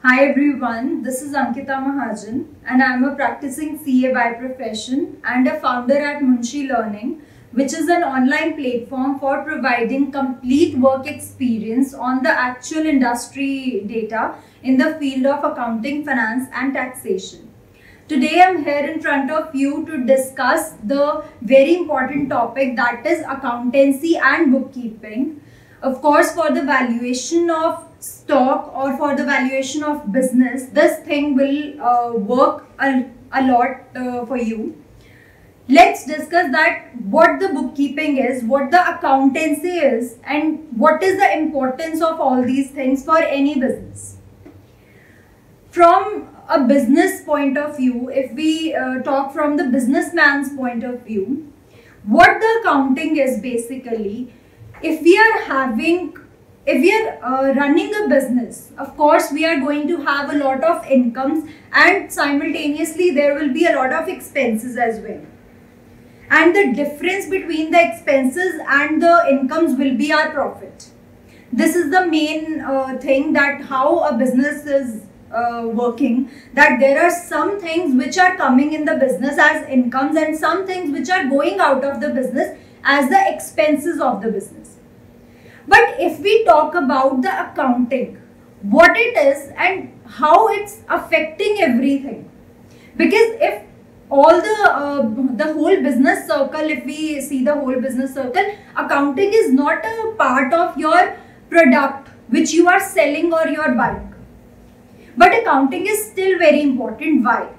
Hi everyone, this is Ankita Mahajan and I am a practicing CA by profession and a founder at Munshi Learning, which is an online platform for providing complete work experience on the actual industry data in the field of accounting, finance and taxation. Today I am here in front of you to discuss the very important topic, that is accountancy and bookkeeping. Of course, for the valuation of stock or for the valuation of business, this thing will work a lot for you. Let's discuss that what the bookkeeping is, what the accountancy is, and what is the importance of all these things for any business. From a business point of view, if we talk from the businessman's point of view, what the accounting is basically, if we are running a business, of course we are going to have a lot of incomes and simultaneously there will be a lot of expenses as well. And the difference between the expenses and the incomes will be our profit. This is the main thing, that how a business is working, that there are some things which are coming in the business as incomes and some things which are going out of the business as the expenses of the business. But if we talk about the accounting, what it is and how it's affecting everything, because if all the whole business circle, if we see the whole business circle, accounting is not a part of your product which you are selling or you are buying. But accounting is still very important. Why?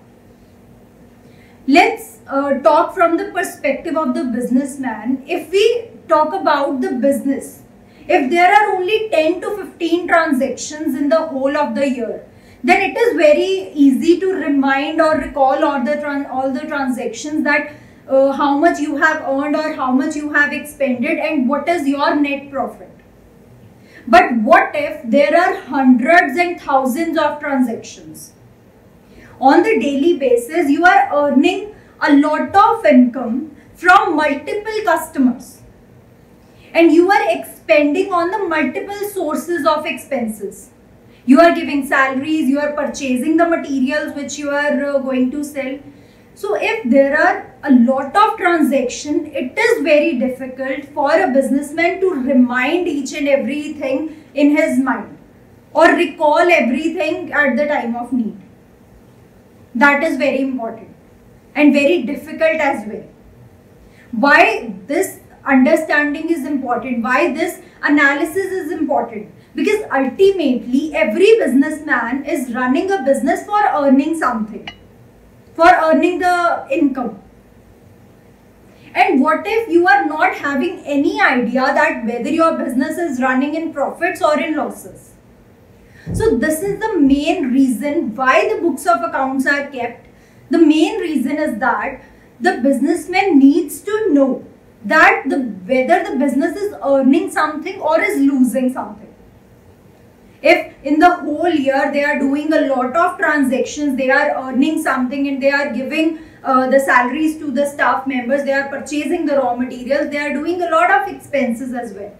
Let's talk from the perspective of the businessman. If we talk about the business, if there are only 10 to 15 transactions in the whole of the year, then it is very easy to remind or recall all the transactions, that how much you have earned or how much you have expended and what is your net profit. But what if there are hundreds and thousands of transactions? On the daily basis, you are earning a lot of income from multiple customers and you are expending on the multiple sources of expenses. You are giving salaries, you are purchasing the materials which you are going to sell. So if there are a lot of transactions, it is very difficult for a businessman to remind each and everything in his mind or recall everything at the time of need. That is very important and very difficult as well. Why this understanding is important? Why this analysis is important? Because ultimately every businessman is running a business for earning something, for earning the income. And what if you are not having any idea that whether your business is running in profits or in losses? So this is the main reason why the books of accounts are kept. The main reason is that the businessman needs to know that whether the business is earning something or is losing something. If in the whole year they are doing a lot of transactions, they are earning something and they are giving the salaries to the staff members, they are purchasing the raw materials, they are doing a lot of expenses as well.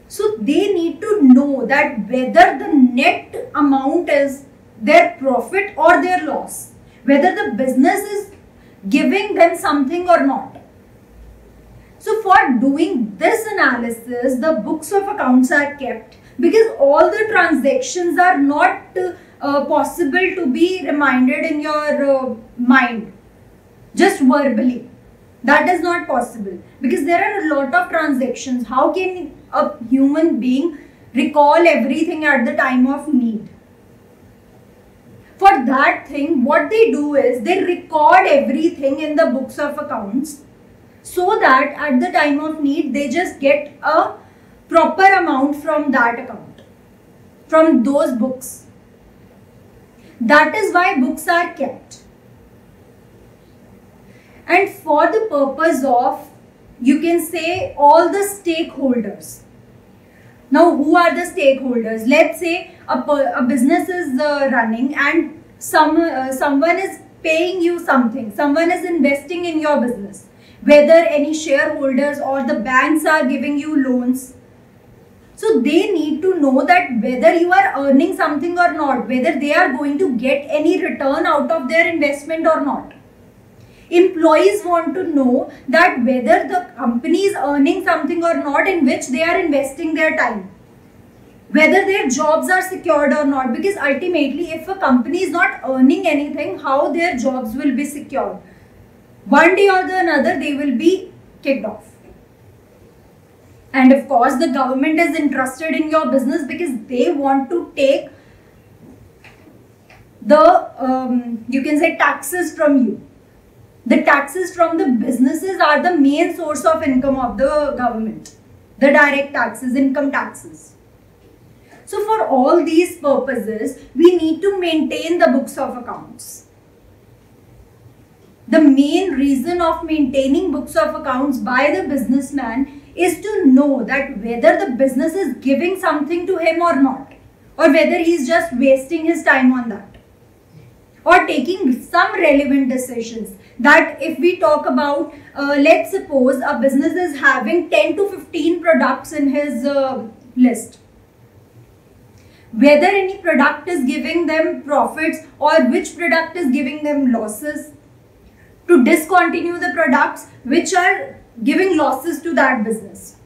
So they need to know that whether the net amount is their profit or their loss, whether the business is giving them something or not. So for doing this analysis, the books of accounts are kept, because all the transactions are not possible to be reminded in your mind just verbally. That is not possible because there are a lot of transactions. How can a human being recall everything at the time of need? For that thing, what they do is they record everything in the books of accounts, so that at the time of need they just get a proper amount from that account, from those books. That is why books are kept. And for the purpose of, you can say, all the stakeholders. Now, who are the stakeholders? Let's say a business is running and someone is paying you something, someone is investing in your business. Whether any shareholders or the banks are giving you loans, So they need to know that whether you are earning something or not, whether they are going to get any return out of their investment or not. Employees want to know that whether the company is earning something or not in which they are investing their time. Whether their jobs are secured or not, because ultimately if a company is not earning anything, how their jobs will be secured? One day or the another they will be kicked off. And of course the government is interested in your business because they want to take the you can say taxes from you. The taxes from the businesses are the main source of income of the government. The direct taxes, income taxes. So for all these purposes, we need to maintain the books of accounts. The main reason of maintaining books of accounts by the businessman is to know that whether the business is giving something to him or not, or whether he is just wasting his time on that, or taking some relevant decisions. That if we talk about, let's suppose a business is having 10 to 15 products in his list. Whether any product is giving them profits or which product is giving them losses. To discontinue the products which are giving losses to that business.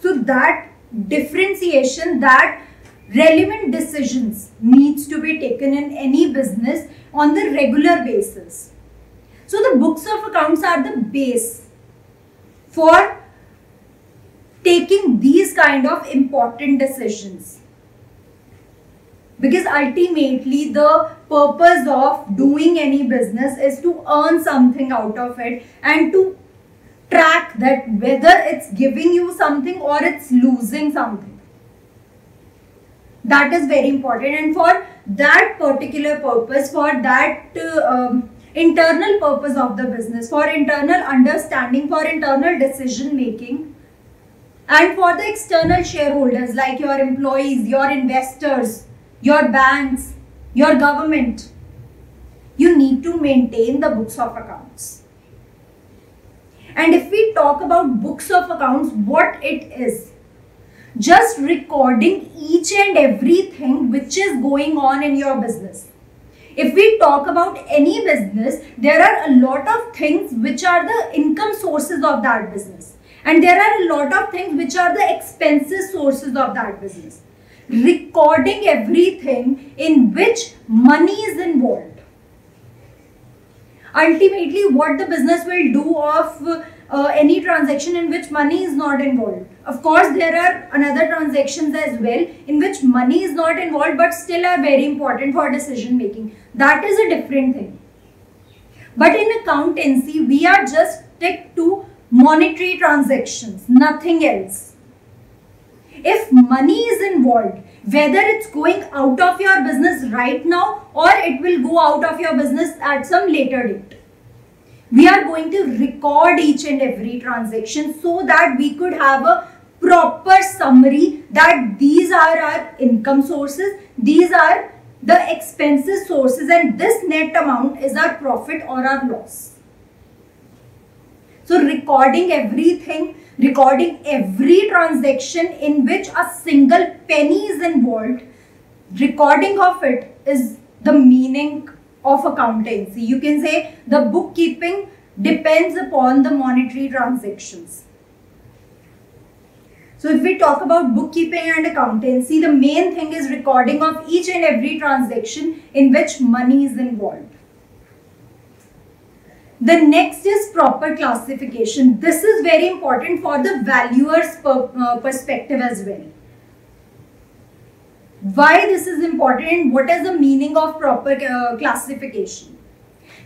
So that differentiation, that relevant decisions needs to be taken in any business on the regular basis. So the books of accounts are the base for taking these kind of important decisions. Because ultimately the purpose of doing any business is to earn something out of it and to track that whether it's giving you something or it's losing something. That is very important, and for that particular purpose, for that internal purpose of the business, for internal understanding, for internal decision making, and for the external shareholders like your employees, your investors, your banks, your government, you need to maintain the books of accounts. And if we talk about books of accounts, what it is? Just recording each and everything which is going on in your business. If we talk about any business, there are a lot of things which are the income sources of that business. And there are a lot of things which are the expenses sources of that business. Recording everything in which money is involved. Ultimately, what the business will do of any transaction in which money is not involved. Of course, there are another transactions as well in which money is not involved but still are very important for decision making. That is a different thing. But in accountancy, we are just stick to monetary transactions, nothing else. If money is involved, whether it's going out of your business right now or it will go out of your business at some later date, we are going to record each and every transaction so that we could have a proper summary that these are our income sources, these are the expenses sources, and this net amount is our profit or our loss. So recording everything, recording every transaction in which a single penny is involved, recording of it is the meaning of accountancy. You can say the bookkeeping depends upon the monetary transactions. So if we talk about bookkeeping and accountancy, the main thing is recording of each and every transaction in which money is involved. The next is proper classification. This is very important for the valuer's perspective as well. Why this is important and what is the meaning of proper classification?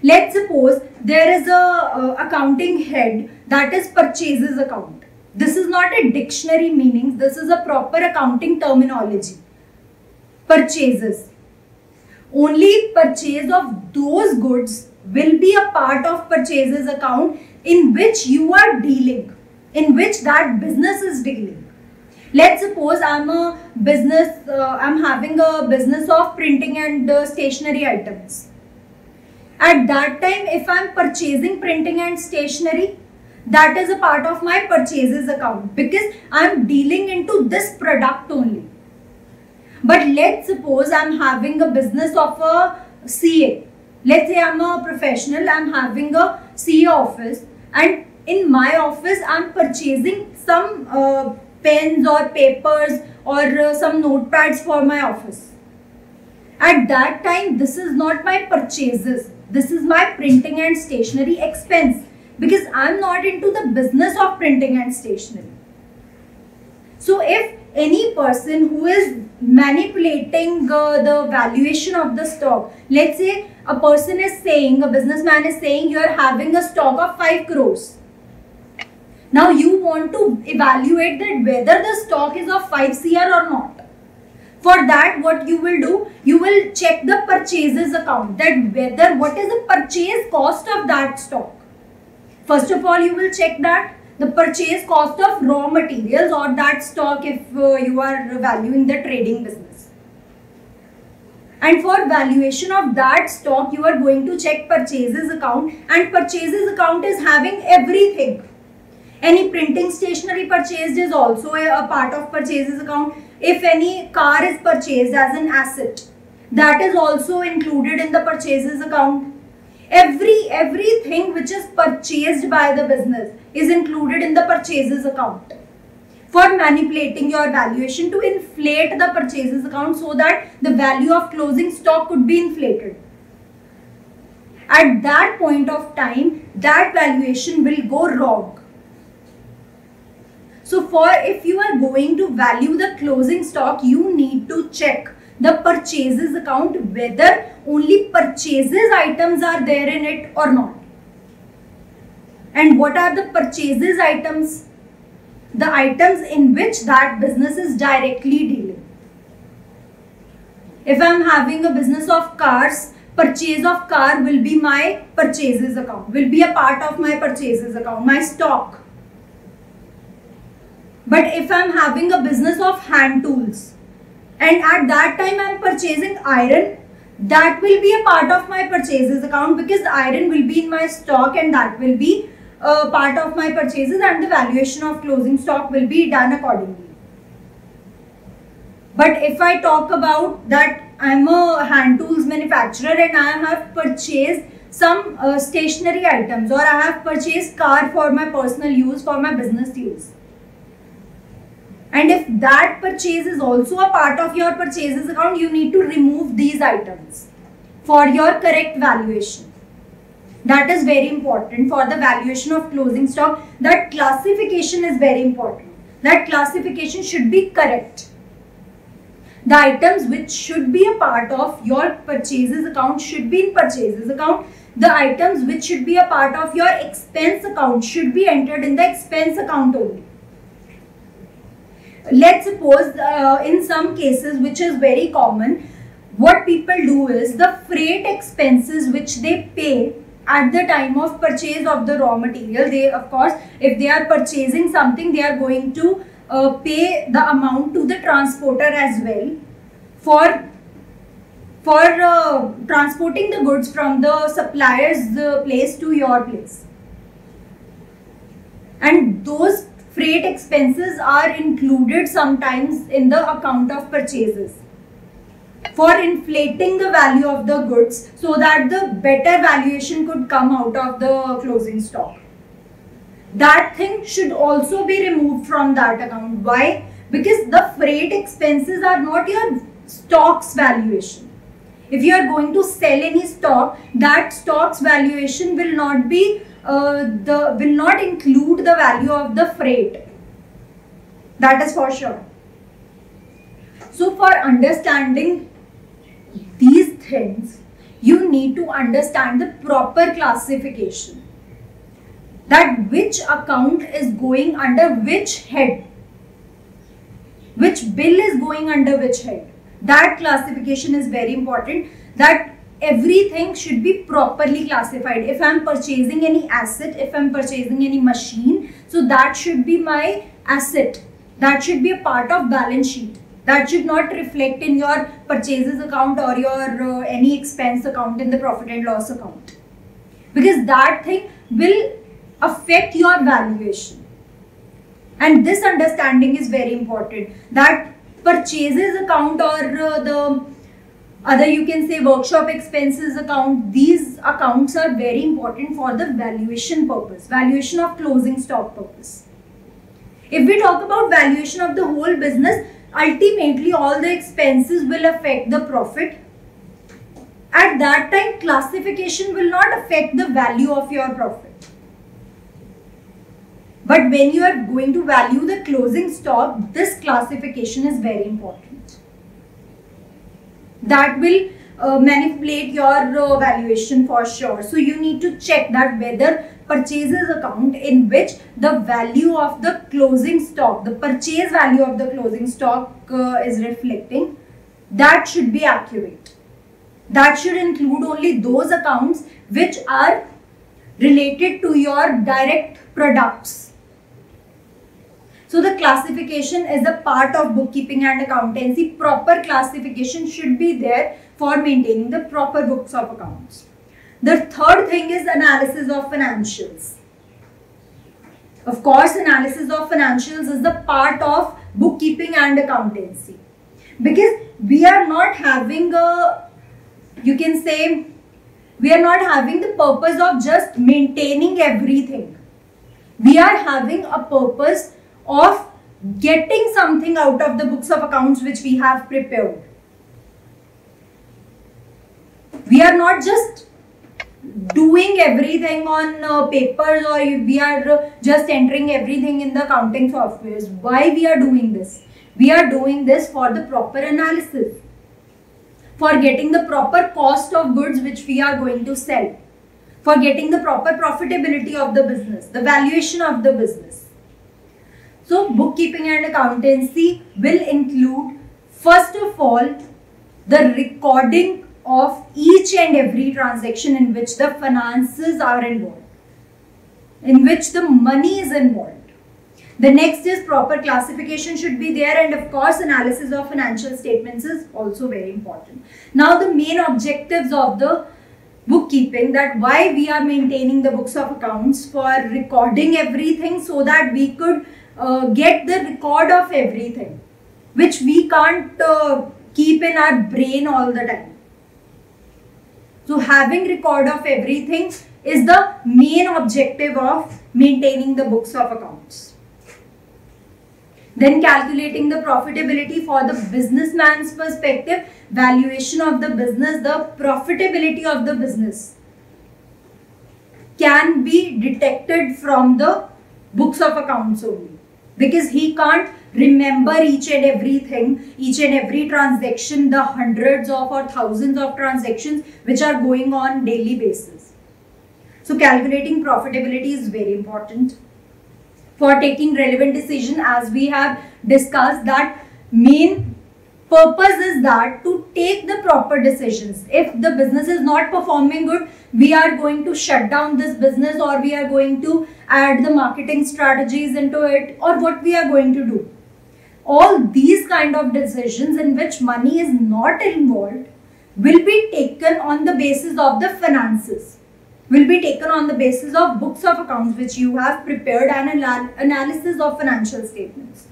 Let's suppose there is a accounting head that is purchases account. This is not a dictionary meaning. This is a proper accounting terminology. Purchases. Only purchase of those goods will be a part of purchases account in which you are dealing, in which that business is dealing. Let's suppose I'm a business, I'm having a business of printing and stationery items. At that time, if I'm purchasing printing and stationery, that is a part of my purchases account because I'm dealing into this product only. But let's suppose I'm having a business of a CA. Let's say I'm a professional, I'm having a CA office, and in my office I'm purchasing some pens or papers or some notepads for my office. At that time, this is not my purchases. This is my printing and stationery expense because I'm not into the business of printing and stationery. So if any person who is manipulating the valuation of the stock, let's say a person is saying, a businessman is saying you are having a stock of 5 crores. Now you want to evaluate that whether the stock is of 5 CR or not. For that, what you will do, you will check the purchases account, that what is the purchase cost of that stock. First of all, you will check that the purchase cost of raw materials or that stock if you are valuing the trading business. And for valuation of that stock, you are going to check purchases account, and purchases account is having everything. Any printing stationery purchased is also a part of purchases account. If any car is purchased as an asset, that is also included in the purchases account. Everything which is purchased by the business is included in the purchases account. For manipulating your valuation to inflate the purchases account so that the value of closing stock could be inflated. At that point of time, that valuation will go wrong. So if you are going to value the closing stock, you need to check the purchases account whether only purchases items are there in it or not. And what are the purchases items? The items in which that business is directly dealing. If I am having a business of cars, purchase of car will be my purchases account, will be a part of my purchases account, my stock. But if I am having a business of hand tools and at that time I am purchasing iron, that will be a part of my purchases account because the iron will be in my stock and that will be part of my purchases, and the valuation of closing stock will be done accordingly. But if I talk about that I am a hand tools manufacturer and I have purchased some stationery items, or I have purchased car for my personal use, for my business use. And if that purchase is also a part of your purchases account, you need to remove these items for your correct valuation. That is very important for the valuation of closing stock. That classification is very important. That classification should be correct. The items which should be a part of your purchases account should be in purchases account. The items which should be a part of your expense account should be entered in the expense account only. Let's suppose in some cases, which is very common, what people do is the freight expenses which they pay at the time of purchase of the raw material. They, of course, if they are purchasing something, they are going to pay the amount to the transporter as well for transporting the goods from the supplier's place to your place. And those freight expenses are included sometimes in the account of purchases for inflating the value of the goods so that the better valuation could come out of the closing stock. That thing should also be removed from that account. Why? Because the freight expenses are not your stock's valuation. If you are going to sell any stock, that stock's valuation will not be will not include the value of the freight. That is for sure. So for understanding these things, you need to understand the proper classification. That which account is going under which head, which bill is going under which head. That classification is very important. That everything should be properly classified. If I am purchasing any asset, if I am purchasing any machine, so that should be my asset. That should be a part of balance sheet. That should not reflect in your purchases account or your any expense account in the profit and loss account. Because that thing will affect your valuation. And this understanding is very important, that purchases account or the other, you can say, workshop expenses account, these accounts are very important for the valuation purpose, valuation of closing stock purpose. If we talk about valuation of the whole business, ultimately all the expenses will affect the profit. At that time, classification will not affect the value of your profit. But when you are going to value the closing stock, this classification is very important. That will manipulate your valuation for sure. So you need to check that whether purchases account in which the value of the closing stock, the purchase value of the closing stock is reflecting, that should be accurate. That should include only those accounts which are related to your direct products. So the classification is a part of bookkeeping and accountancy. Proper classification should be there for maintaining the proper books of accounts. The third thing is analysis of financials. Of course, analysis of financials is the part of bookkeeping and accountancy, because we are not having a, you can say, we are not having the purpose of just maintaining everything. We are having a purpose of getting something out of the books of accounts which we have prepared. We are not just doing everything on papers, or we are just entering everything in the accounting softwares. Why we are doing this? We are doing this for the proper analysis, for getting the proper cost of goods which we are going to sell, for getting the proper profitability of the business, the valuation of the business. So bookkeeping and accountancy will include, first of all, the recording of each and every transaction in which the finances are involved, in which the money is involved. The next is proper classification should be there, and of course analysis of financial statements is also very important. Now the main objectives of the bookkeeping, that why we are maintaining the books of accounts, for recording everything so that we could get the record of everything, which we can't keep in our brain all the time. So having record of everything is the main objective of maintaining the books of accounts. Then calculating the profitability for the businessman's perspective, valuation of the business, the profitability of the business can be detected from the books of accounts only, because he can't remember each and everything, each and every transaction, the hundreds of or thousands of transactions which are going on daily basis. So calculating profitability is very important for taking relevant decision. As we have discussed, that main purpose is that to take the proper decisions. If the business is not performing good, we are going to shut down this business, or we are going to add the marketing strategies into it, or what we are going to do. All these kind of decisions in which money is not involved will be taken on the basis of the finances, will be taken on the basis of books of accounts which you have prepared, and analysis of financial statements.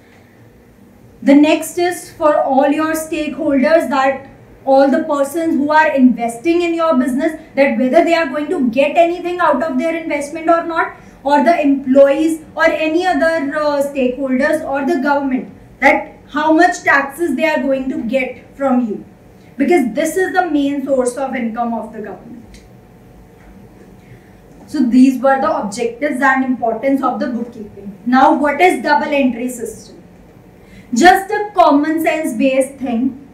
The next is for all your stakeholders, that all the persons who are investing in your business, that whether they are going to get anything out of their investment or not, or the employees or any other stakeholders or the government, that how much taxes they are going to get from you, because this is the main source of income of the government. So these were the objectives and importance of the bookkeeping. Now what is double entry system? Just a common sense based thing.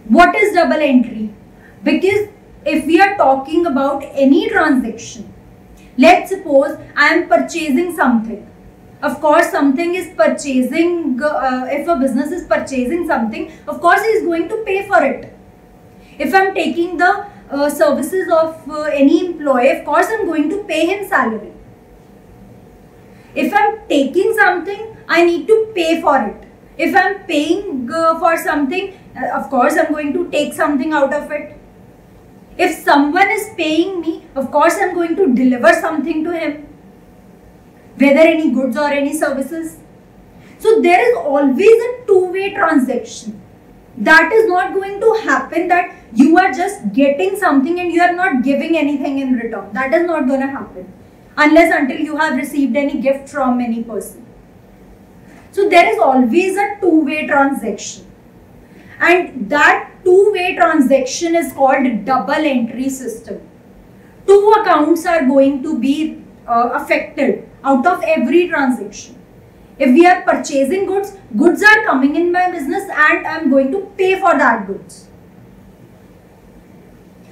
What is double entry? Because if we are talking about any transaction, let's suppose I am purchasing something. Of course, something is purchasing, if a business is purchasing something, of course he is going to pay for it. If I am taking the services of any employee, of course I am going to pay him salary. If I am taking something, I need to pay for it. If I am paying for something, of course I am going to take something out of it. If someone is paying me, of course I am going to deliver something to him. whether any goods or any services. So there is always a two-way transaction. That is not going to happen that you are just getting something and you are not giving anything in return. That is not going to happen unless until you have received any gift from any person. So there is always a two-way transaction, and that two-way transaction is called double entry system. Two accounts are going to be affected out of every transaction. If we are purchasing goods, goods are coming in my business and I am going to pay for that goods.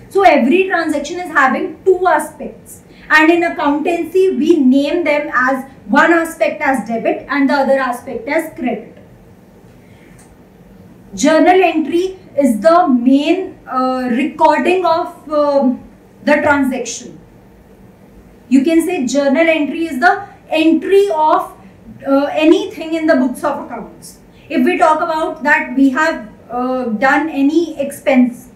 So every transaction is having two aspects, and in accountancy we name them as one aspect as debit and the other aspect as credit. Journal entry is the main recording of the transaction. You can say journal entry is the entry of anything in the books of accounts. If we talk about that we have done any expense,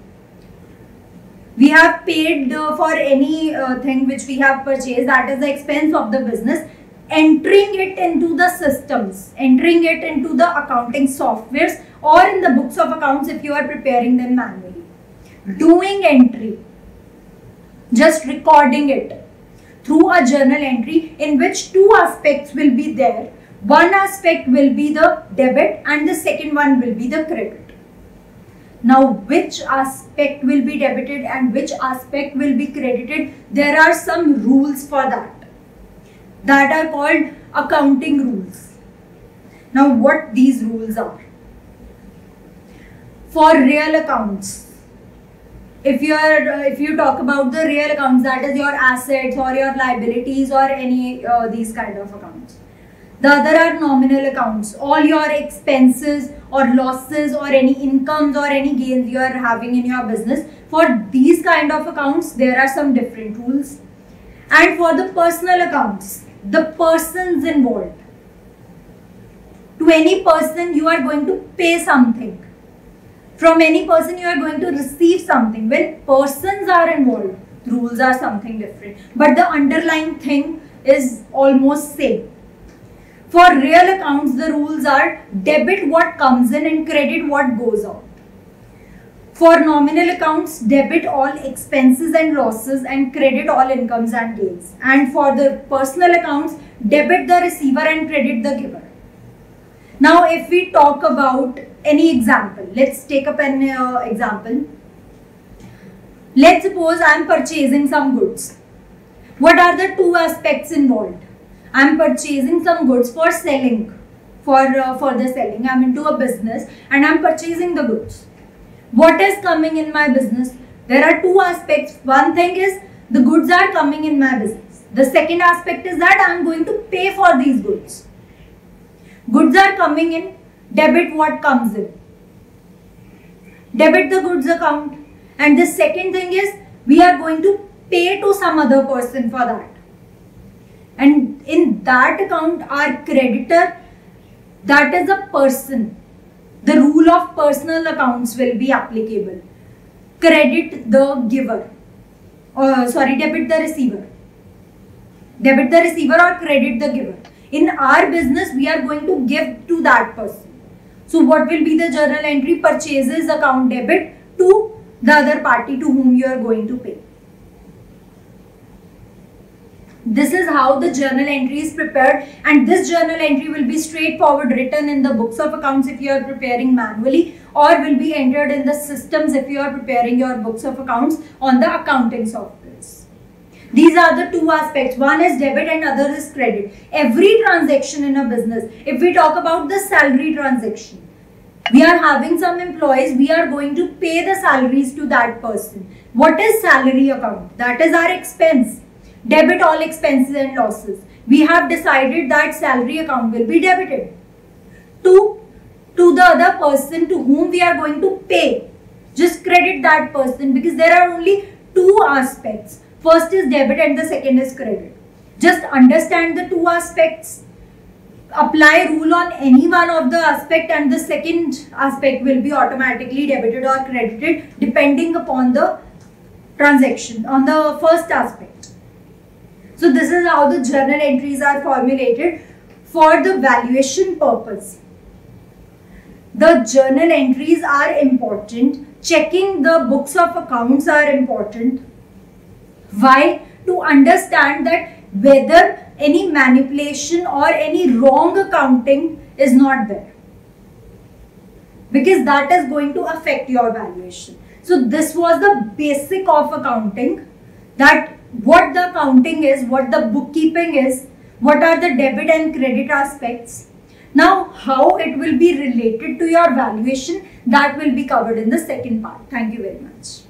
we have paid for any thing which we have purchased, that is the expense of the business, entering it into the systems, entering it into the accounting softwares or in the books of accounts if you are preparing them manually. Doing entry, just recording it through a journal entry in which two aspects will be there. One aspect will be the debit and the second one will be the credit. Now, which aspect will be debited and which aspect will be credited? There are some rules for that are called accounting rules. Now, what these rules are? For real accounts, if you talk about the real accounts, that is your assets or your liabilities or any these kind of accounts. The other are nominal accounts, all your expenses or losses or any incomes or any gains you are having in your business. For these kind of accounts, there are some different rules. And for the personal accounts, the persons involved. To any person, you are going to pay something. From any person, you are going to receive something. When persons are involved, the rules are something different. But the underlying thing is almost same. For real accounts, the rules are debit what comes in and credit what goes out. For nominal accounts, debit all expenses and losses and credit all incomes and gains. And for the personal accounts, debit the receiver and credit the giver. Now, if we talk about any example, let's take up an example. Let's suppose I am purchasing some goods. What are the two aspects involved? I am purchasing some goods for selling, for the selling. I am into a business and I am purchasing the goods. What is coming in my business? There are two aspects. One thing is the goods are coming in my business. The second aspect is that I am going to pay for these goods. Goods are coming in, debit what comes in. Debit the goods account. And the second thing is we are going to pay to some other person for that. And in that account, our creditor, that is a person. The rule of personal accounts will be applicable. Credit the giver. Debit the receiver. Debit the receiver or credit the giver. In our business, we are going to give to that person. So what will be the journal entry? Purchases account debit to the other party to whom you are going to pay. This is how the journal entry is prepared, and this journal entry will be straightforward written in the books of accounts if you are preparing manually, or will be entered in the systems if you are preparing your books of accounts on the accounting softwares. These are the two aspects. One is debit and other is credit. Every transaction in a business, if we talk about the salary transaction, we are having some employees, we are going to pay the salaries to that person. What is salary account? That is our expense. Debit all expenses and losses. We have decided that salary account will be debited to the other person to whom we are going to pay. Just credit that person, because there are only two aspects. First is debit and the second is credit. Just understand the two aspects. Apply rule on any one of the aspect and the second aspect will be automatically debited or credited depending upon the transaction on the first aspect. So this is how the journal entries are formulated for the valuation purpose. The journal entries are important. Checking the books of accounts are important. Why? To understand that whether any manipulation or any wrong accounting is not there, because that is going to affect your valuation. So this was the basic of accounting, that what the accounting is, what the bookkeeping is, what are the debit and credit aspects. Now how it will be related to your valuation, that will be covered in the second part. Thank you very much.